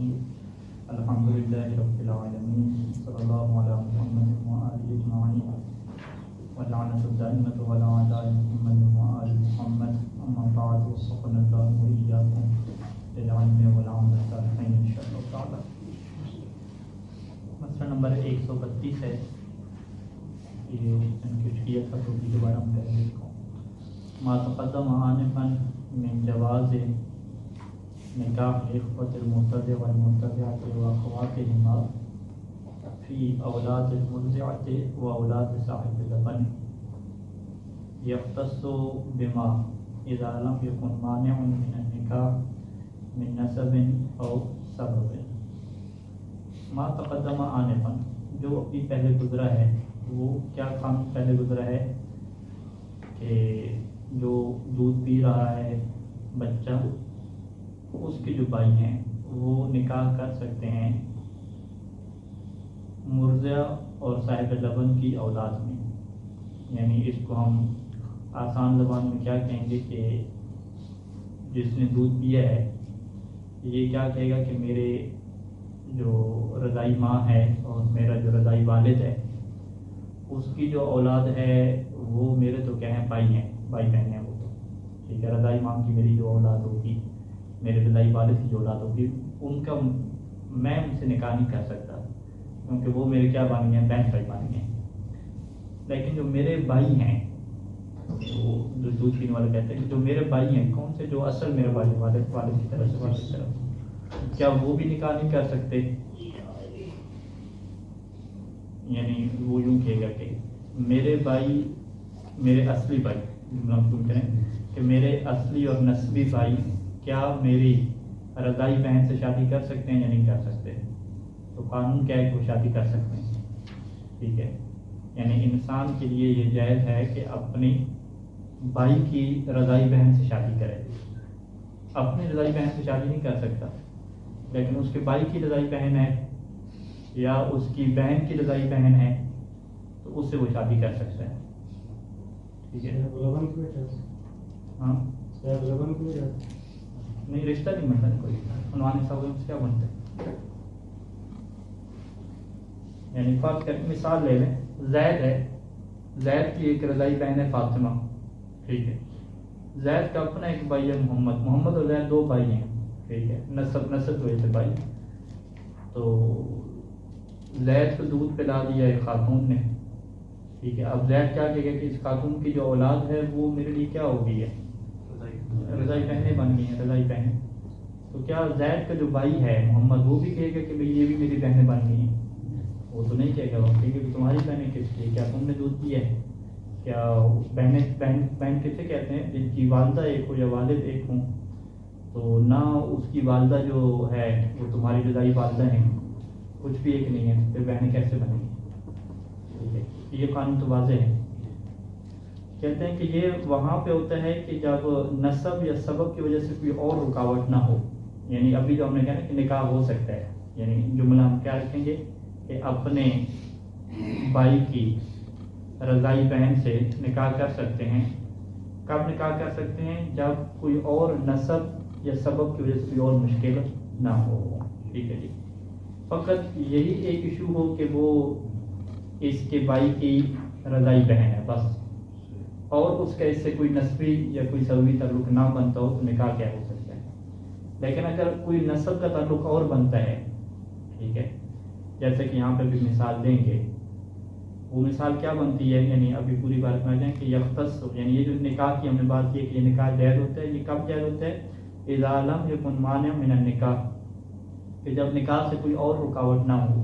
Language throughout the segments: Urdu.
الرحیم الحمدللہ رب العالمین صلی اللہ علیہ محمد وآلہ اجمعین واللعنۃ الدائمۃ علی اعداء محمد وآل محمد اما بعد وفقنا اللہ وإیاکم للعلم والعمل الصالحین انشاءاللہ تعالی۔ مسئلہ نمبر 132 ہے، یہ اس نے کچھ کیا تھا تو دوبارہ ہم کہیں گے اس کو۔ ما تقدم آنفا من جواز نکاح اخوة المرتضع والمرتضعة واخواتهما في اولاد المرضعة واولاد صاحب اللبن يختص بما اذا لم يكن مانع من النکاح من نسب او سبب۔ ما تقدم آنفا، جو ابھی پہلے گزرا ہے، وہ کیا کام پہلے گزرا ہے کہ جو دودھ پی رہا ہے بچہ، اس کے جو بھائی ہیں وہ نکاح کر سکتے ہیں مرضع اور صاحب لبن کی اولاد میں۔ یعنی اس کو ہم آسان زبان میں کیا کہیں گے کہ جس نے دودھ پیا ہے یہ کیا کہے گا کہ میرے جو رضائی ماں ہے اور میرا جو رضائی والد ہے اس کی جو اولاد ہے وہ میرے تو کیا ہیں بھائی ہیں، بھائی بہن ہیں وہ تو ٹھیک ہے۔ رضائی ماں کی میری جو اولاد ہوگی، میرے رضائی والد کی جو اولاد ہوگی، ان کا میں ان سے نکاح نہیں کر سکتا کیونکہ وہ میرے کیا بن گئے ہیں، بہن بھائی بن گئے ہیں۔ لیکن جو میرے بھائی ہیں، جو دودھ پینے والے کہتے ہیں جو میرے بھائی ہیں، کون سے؟ جو اصل میرے بھائی والد کی طرف سے، والد کی طرف، کیا وہ بھی نکاح نہیں کر سکتے؟ یعنی وہ یوں کہے گا کہ میرے بھائی، میرے اصلی بھائی، کیوں کریں کہ میرے اصلی اور نسبی بھائی کیا میری رضائی بہن سے شادی کر سکتے ہیں یا نہیں کر سکتے؟ تو قانون کیا ہے کہ وہ شادی کر سکتے ہیں، ٹھیک ہے۔ یعنی انسان کے لیے یہ جائز ہے کہ اپنی بھائی کی رضائی بہن سے شادی کرے۔ اپنی رضائی بہن سے شادی نہیں کر سکتا، لیکن اس کے بھائی کی رضائی بہن ہے یا اس کی بہن کی رضائی بہن ہے تو اس سے وہ شادی کر سکتا ہے، ٹھیک ہے۔ ہاں نہیں، رشتہ نہیں بنتا کوئی، عنوان صاحب سے کیا بنتا ہے؟ یعنی فرض کر مثال لے لیں، زید ہے، زید کی ایک رضائی بہن ہے فاطمہ، ٹھیک ہے۔ زید کا اپنا ایک بھائی ہے محمد، محمد اور زید دو بھائی ہیں، ٹھیک ہے، نسب کی وجہ سے بھائی۔ تو زید کو دودھ پلا دیا ایک خاتون نے، ٹھیک ہے۔ اب زید کیا کہے گا کہ اس خاتون کی جو اولاد ہے وہ میرے لیے کیا ہو گئی ہے، رضائی بہنیں بن گئی ہیں، رضائی بہنیں۔ تو کیا زید کا جو بھائی ہے محمد وہ بھی کہے گا کہ بھئی یہ بھی میری بہنیں بن گئی ہیں؟ وہ تو نہیں کہے گا، وہ کہے گا کہ تمہاری بہنیں کس لیے، کیا تم نے دودھ پیا ہے؟ کیا بہن کسے کہتے ہیں؟ جن کی والدہ ایک ہو یا والد ایک ہوں، تو نہ اس کی والدہ جو ہے وہ تمہاری رضائی والدہ ہیں، کچھ بھی ایک نہیں ہے، پھر بہنیں کیسے بنیں گی؟ ٹھیک ہے، یہ قانون تو واضح ہے۔ کہتے ہیں کہ یہ وہاں پہ ہوتا ہے کہ جب نسب یا سبب کی وجہ سے کوئی اور رکاوٹ نہ ہو۔ یعنی ابھی جو ہم نے کہا نا کہ نکاح ہو سکتا ہے، یعنی جملہ ہم کیا رکھیں گے کہ اپنے بھائی کی رضائی بہن سے نکاح کر سکتے ہیں۔ کب نکاح کر سکتے ہیں؟ جب کوئی اور نسب یا سبب کی وجہ سے کوئی اور مشکل نہ ہو، ٹھیک ہے جی۔ فقط یہی ایک ایشو ہو کہ وہ اس کے بھائی کی رضائی بہن ہے بس، اور اس کا اس سے کوئی نسبی یا کوئی سببی تعلق نہ بنتا ہو تو نکاح کیا ہو سکتا ہے۔ لیکن اگر کوئی نسب کا تعلق اور بنتا ہے، ٹھیک ہے، جیسے کہ یہاں پہ بھی مثال دیں گے، وہ مثال کیا بنتی ہے، یعنی ابھی پوری بات میں آ جائیں کہ یختص، یعنی یہ جو نکاح کی ہم نے بات کی کہ یہ نکاح جائز ہوتا ہے، یہ کب جائز ہوتا ہے؟ اذا لم یکن مانع من النکاح، کہ جب نکاح سے کوئی اور رکاوٹ نہ ہو،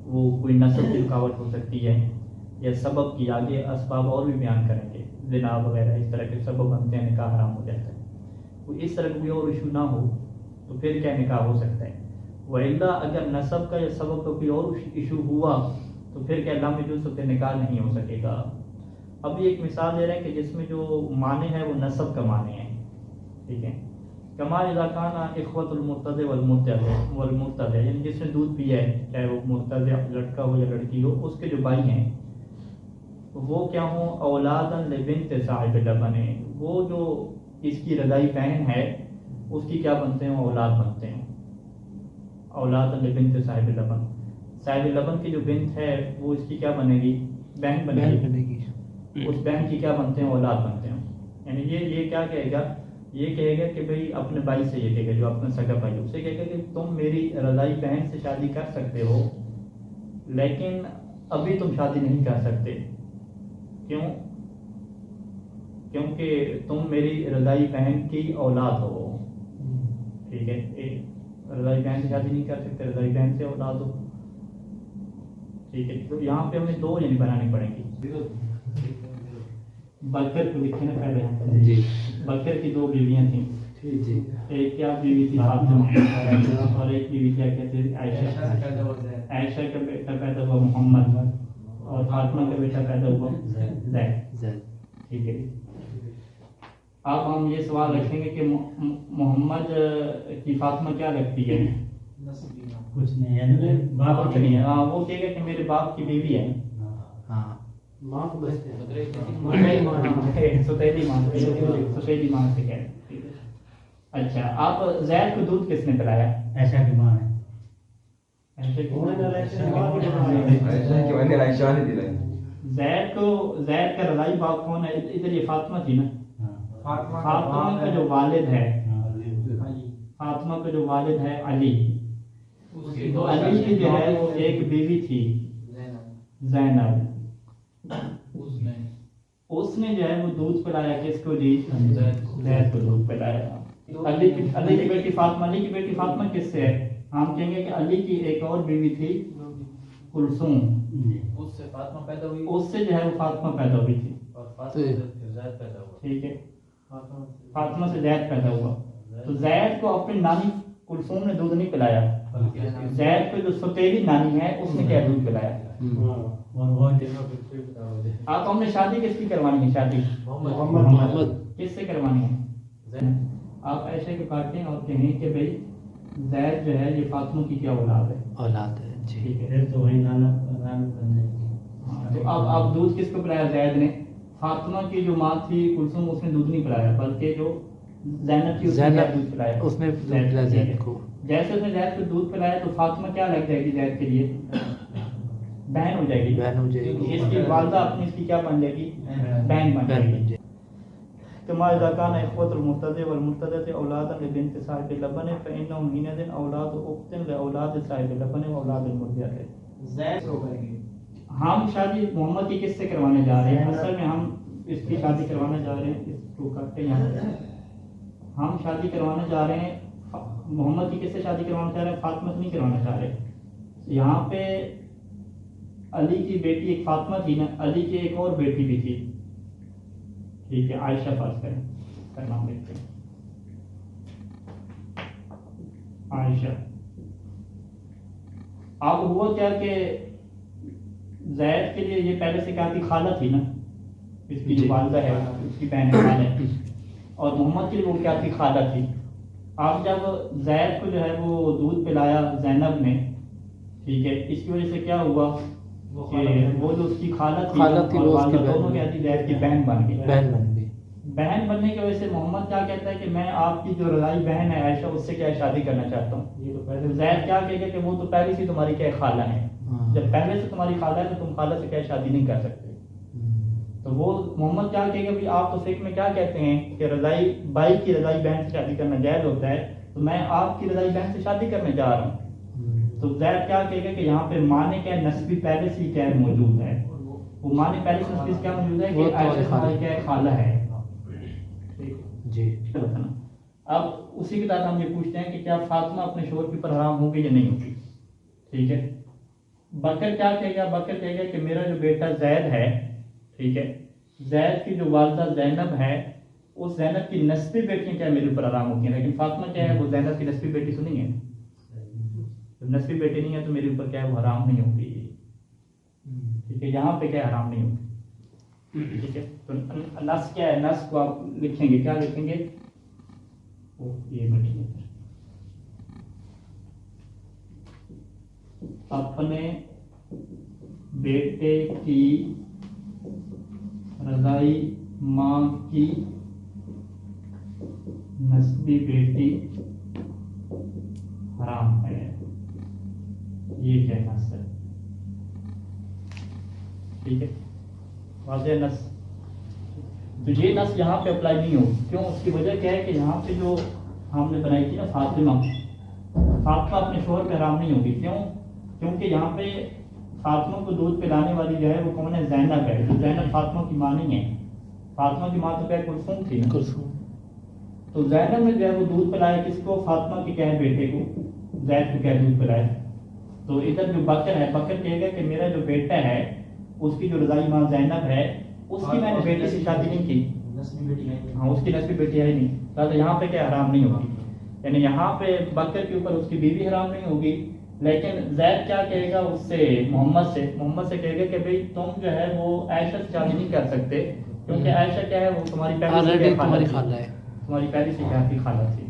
وہ کوئی نسب کی رکاوٹ ہو سکتی ہے یا سبب کی، آگے اسباب اور بھی بیان کریں گے، زنا وغیرہ اس طرح کے سبب بنتے ہیں، نکاح حرام ہو جاتا ہے۔ کوئی اس طرح کوئی اور ایشو نہ ہو تو پھر کیا نکاح ہو سکتا ہے۔ وَإِلَّا اگر نسب کا یا سبب کا کوئی اور ایشو ہوا تو پھر کیا لم یجوز، تو پھر نکاح نہیں ہو سکے گا۔ اب ایک مثال دے رہے ہیں کہ جس میں جو معنی ہے وہ نسب کا معنی ہے، ٹھیک ہے۔ کما اذا کان اخوۃ المرتضع والمرتضع، یعنی جس نے دودھ پیا ہے، چاہے وہ مرتضع لڑکا ہو یا لڑکی ہو، اس کے جو بھائی ہیں وہ کیا ہوں، اولادا لبنت صاحب لبن، وہ جو اس کی رضائی بہن ہے اس کی کیا بنتے ہیں، اولاد بنتے ہیں۔ اولاد لبنت صاحب لبن، صاحب لبن کی جو بنت ہے وہ اس کی کیا بنے گی؟ بہن بنے گی. اس بہن کی کیا بنتے ہیں؟ اولاد بنتے ہیں. یعنی یہ کیا کہے گا؟ یہ کہے گا کہ بھئی اپنے بھائی سے یہ کہے گا جو اپنا سگا بھائی اس سے کہے گا کہ تم میری رضائی بہن سے شادی کر سکتے ہو لیکن ابھی تم شادی نہیں کر سکتے. کیوں؟ کیونکہ تم میری رضائی بہن کی اولاد ہو. ٹھیک ہے، رضائی بہن سے شادی نہیں کر سکتے، رضائی بہن سے اولاد ہو. ٹھیک ہے، تو یہاں پہ ہمیں دو یعنی بنانی پڑیں گی. بکر کو لکھے نا پہلے جی. بکر کی دو بیویاں تھیں جی. ایک کیا بیوی تھی؟ فاطمہ، اور ایک بیوی کیا کہتے ہیں؟ عائشہ. عائشہ کا بیٹا پیدا ہوا محمد اور فاطمہ کا بیٹا پیدا ہوا زید. ٹھیک ہے، اب ہم یہ سوال رکھیں گے کہ محمد کی فاطمہ کیا لگتی ہے؟ کچھ نہیں ہے، باپ نہیں ہے. ہاں، وہ کہے گا کہ میرے باپ کی بیوی ہے. ہاں، ماں کو بچتے ستیلی ماں سے کہہ رہے. اچھا، آپ زید کو دودھ کس نے پلایا؟ ایسا کی ماں ہے. زید کا رضائی باپ کون ہے؟ ادھر یہ فاطمہ تھی نا. فاطمہ کا جو والد ہے، فاطمہ کا جو والد ہے علی، تو علی کی جو ہے وہ ایک بیوی تھی زینب. اس نے جو ہے وہ دودھ پلایا کس کو جی؟ زید کو دودھ پلایا. علی کی بیٹی فاطمہ، علی کی بیٹی فاطمہ کس سے ہے؟ ہم کہیں گے کہ علی کی ایک اور بیوی تھی کلثوم، اس سے فاطمہ پیدا ہوئی، اس سے جو ہے وہ فاطمہ پیدا ہوئی تھی. اور فاطمہ سے زید پیدا ہوا. ٹھیک ہے، فاطمہ سے زید پیدا ہوا. تو زید کو اپنی نانی کلثوم نے دودھ نہیں پلایا، زید کو جو ستیلی نانی ہے اس نے کیا دودھ پلایا. آپ ہم نے شادی کس کی کروانی ہے؟ شادی محمد کس سے کروانی ہے؟ آپ عائشہ کو کاٹیں اور کہیں کہ بھئی زید جو ہے یہ فاطمہ کی کیا اولاد ہے؟ اولاد ہے جی. ٹھیک ہے، تو وہی نانا بننے. تو اب دودھ کس کو پلایا؟ زید نے. فاطمہ کی جو ماں تھی کلثوم اس نے دودھ نہیں پلایا بلکہ جو زینب تھی اس نے دودھ پلایا. اس میں زید کو جیسے اس نے زید کو دودھ پلایا تو فاطمہ کیا لگ جائے گی زید کے لیے؟ بہن ہو جائے گی. بہن ہو جائے گی. اس کی والدہ اپنی اس کی کیا بن جائے گی؟ بہن بن جائے گی. كما إذا كان إخوة المرتضى والمرتضى أولادا لبنت صاحب اللبن فإنهم حينئذ أولاد أخت لأولاد صاحب اللبن وأولاد المرضعة. زید کو کریں گے. ہم شادی محمد کی کس سے کروانے جا رہے ہیں؟ اصل میں ہم اس کی شادی کروانے جا رہے ہیں، اس کو کرتے ہیں. ہم شادی کروانے جا رہے ہیں محمد کی کس سے شادی کروانا چاہ رہے ہیں؟ فاطمہ سے نہیں کروانا چاہ رہے. یہاں پہ علی کی بیٹی ایک فاطمہ تھی نا، علی کی ایک اور بیٹی بھی تھی. ٹھیک ہے، عائشہ فرض کریں، کا نام لکھتے ہیں عائشہ. اب ہوا کیا کہ زید کے لیے یہ پہلے سے کہا کہ خالہ تھی نا، اس کی جو والدہ ہے اس کی بہن خالہ ہے، اور محمد کے لیے وہ کیا تھی؟ خالہ تھی. اب جب زید کو جو ہے وہ دودھ پلایا زینب نے، ٹھیک ہے، اس کی وجہ سے کیا ہوا کہ وہ جو اس کی خالہ تھی اور والدہ دونوں کیا تھی؟ زید کی بہن بن گئی. بہن بننے کی وجہ سے محمد کیا کہتا ہے کہ میں آپ کی جو رضائی بہن ہے عائشہ اس سے کیا شادی کرنا چاہتا ہوں. زید کیا کہے گا کہ وہ تو پہلے سے تمہاری کیا خالہ ہے، جب پہلے سے تمہاری خالہ ہے تو تم خالہ سے کیا شادی نہیں کر سکتے. تو وہ محمد کیا کہے گا کہ آپ تو فقہ میں کیا کہتے ہیں کہ رضائی بھائی کی رضائی بہن سے شادی کرنا جائز ہوتا ہے، تو میں آپ کی رضائی بہن سے شادی کرنے جا رہا ہوں. تو زید کیا کہے گا کہ یہاں پہ معنی کیا نسبی پہلے سے ہی کیا موجود ہے، وہ معنی پہلے سے نسبی کیا موجود ہے کہ عائشہ تمہاری کیا خالہ ہے. جی. اب اسی کے ساتھ ہم یہ پوچھتے ہیں کہ کیا فاطمہ اپنے شوہر کے اوپر حرام ہوگی یا نہیں ہوگی. ٹھیک ہے، بکر کیا کہے گا؟ بکر کہے گا کہ میرا جو بیٹا زید ہے، ٹھیک ہے، زید کی جو والدہ زینب ہے اس زینب کی نسبی بیٹیاں کیا میرے اوپر حرام ہوگی، لیکن فاطمہ کیا ہے وہ زینب کی نسبی بیٹی تو نہیں ہے. جب نسبی بیٹی نہیں ہے تو میرے اوپر کیا ہے وہ حرام نہیں ہوگی. ٹھیک ہے، یہاں پہ کیا حرام نہیں ہوگی. ٹھیک ہے، تو نس کیا ہے؟ نس کو آپ لکھیں گے، کیا لکھیں گے؟ یہ بٹھیے اپنے بیٹے کی رضائی ماں کی نسبی بیٹی حرام ہے. یہ کیا نس ہے، ٹھیک ہے، واضح نس. تو یہ نس یہاں پہ اپلائی نہیں ہو. کیوں؟ اس کی وجہ کیا ہے کہ یہاں پہ جو ہم نے بنائی تھی نا فاطمہ اپنے شوہر پہ حرام نہیں ہوگی. کیوں؟ کیونکہ یہاں پہ فاطمہ کو دودھ پلانے والی جو ہے وہ کون ہے؟ زینب ہے. جو زینب فاطمہ کی ماں نہیں ہے. فاطمہ کی ماں تو کیا کلثوم تھی نا. تو زینب نے جو ہے وہ دودھ پلایا کس کو؟ فاطمہ کے کیا بیٹے کو، زید کو کیا دودھ پلایا. تو ادھر جو بکر ہے، بکر کہے گا کہ میرا جو بیٹا ہے اس کی جو رضائی ماں زینب ہے اس کی میں نے بیٹی سے شادی نہیں کی. ہاں، اس کی نسبی بیٹی ہے ہی نہیں. لہٰذا یہاں پہ کیا حرام نہیں ہوگی. یعنی یہاں پہ بکر کے اوپر اس کی بیوی حرام نہیں ہوگی. لیکن زید کیا کہے گا اس سے؟ محمد سے کہے گا کہ بھئی تم جو ہے وہ عائشہ سے شادی نہیں کر سکتے، کیونکہ عائشہ کیا ہے وہ تمہاری پہلی سے خالہ ہے، تمہاری پہلی سے کیا تھی؟ خالہ تھی.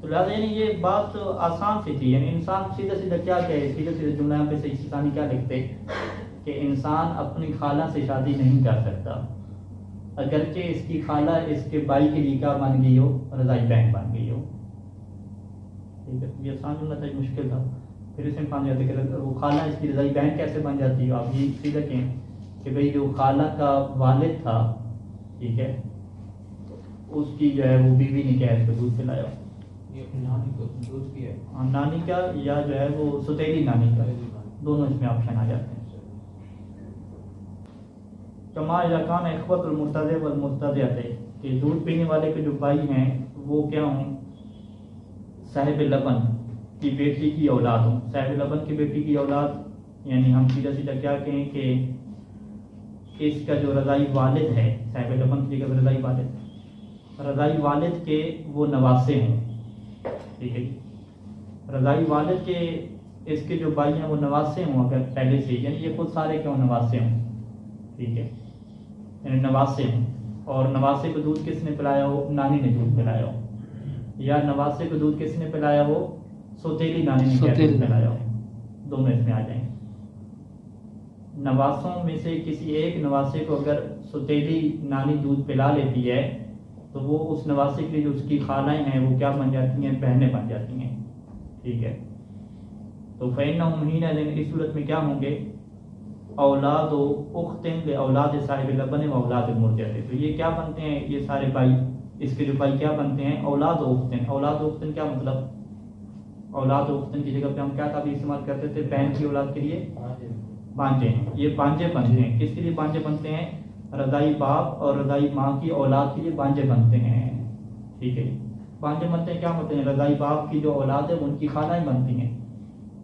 تو لہٰذا یعنی یہ بات آسان سی تھی. یعنی انسان سیدھا سیدھا کیا کہے، سیدھا سیدھا جملہ یہاں پہ صحیح ثانی کیا لکھتے کہ انسان اپنی خالہ سے شادی نہیں کر سکتا اگرچہ اس کی خالہ اس کے بھائی کے لیے کیا بن گئی ہو؟ رضائی بہن بن گئی ہو. ٹھیک ہے، یہ آسان جملہ تھا، مشکل تھا. پھر اس میں پان جاتے کہ وہ خالہ اس کی رضائی بہن کیسے بن جاتی ہے. آپ یہ سیدھا کہیں کہ بھئی جو خالہ کا والد تھا، ٹھیک ہے، اس کی جو ہے وہ بیوی نے کیا اس کو دودھ پلایا. یہ اپنی نانی کو دودھ پیا ہے، نانی کا یا جو ہے وہ ستیلی نانی کا، دونوں اس میں آپشن آ جاتے ہیں. کما یقان اخوت المرتضی والمرتضیہ کہ دودھ پینے والے کے جو بھائی ہیں وہ کیا ہوں؟ صاحب لبن کی بیٹی کی اولاد ہوں. صاحب لبن کی بیٹی کی اولاد یعنی ہم سیدھا سیدھا کیا کہیں کہ اس کا جو رضائی والد ہے، صاحب لبن کی جگہ رضائی والد، رضائی والد کے وہ نواسے ہوں. ٹھیک ہے، رضائی والد کے اس کے جو بھائی ہیں وہ نواسے ہوں اگر پہلے سے، یعنی یہ خود سارے کیوں نواسے ہوں. ٹھیک ہے، یعنی نواسے ہوں. اور نواسے کو دودھ کس نے پلایا ہو؟ نانی نے دودھ پلایا ہو. یا نواسے کو دودھ کس نے پلایا ہو؟ سوتیلی نانی نے کیا دودھ پلایا ہو. دونوں اس میں آ جائیں. نواسوں میں سے کسی ایک نواسے کو اگر سوتیلی نانی دودھ پلا لیتی ہے تو وہ اس نواسے کے لیے جو اس کی خالائیں ہیں وہ کیا بن جاتی ہیں؟ بہنیں بن جاتی ہیں. ٹھیک ہے، تو فإنهم حينئذ اس صورت میں کیا ہوں گے؟ اولاد و اختن لے اولاد صاحب لبن و اولاد المرضع. تو یہ کیا بنتے ہیں؟ یہ سارے بھائی، اس کے جو بھائی کیا بنتے ہیں؟ اولاد و اختن. اولاد و اختن کیا مطلب؟ اولاد و اختن کی جگہ پہ ہم کیا تعبیر استعمال کرتے تھے؟ بہن کی اولاد کے لیے بانجے ہیں. یہ بانجے بنتے ہیں. کس کے لیے بانجے بنتے ہیں؟ رضائی باپ اور رضائی ماں کی اولاد کے لیے بانجے بنتے ہیں. ٹھیک ہے، بانجے بنتے ہیں کیا ہوتے ہیں؟ رضائی باپ کی جو اولاد ہے ان کی خالائیں بنتی ہیں.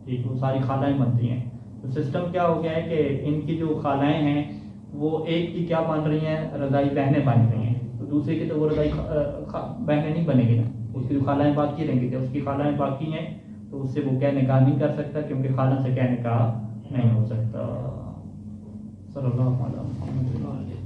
ٹھیک ہے، وہ ساری خالائیں بنتی ہیں. تو سسٹم کیا ہو گیا ہے کہ ان کی جو خالائیں ہیں وہ ایک کی کیا بن رہی ہیں؟ رضائی بہنیں بن رہی ہیں. تو دوسرے کی تو وہ رضائی بہنیں نہیں بنے گی نا، اس کی جو خالائیں باقی رہیں گی. جب اس کی خالائیں باقی ہیں تو اس سے وہ کیا نکاح نہیں کر سکتا، کیونکہ خالہ سے کیا نکاح نہیں ہو سکتا. صلی اللہ علیہ وسلم.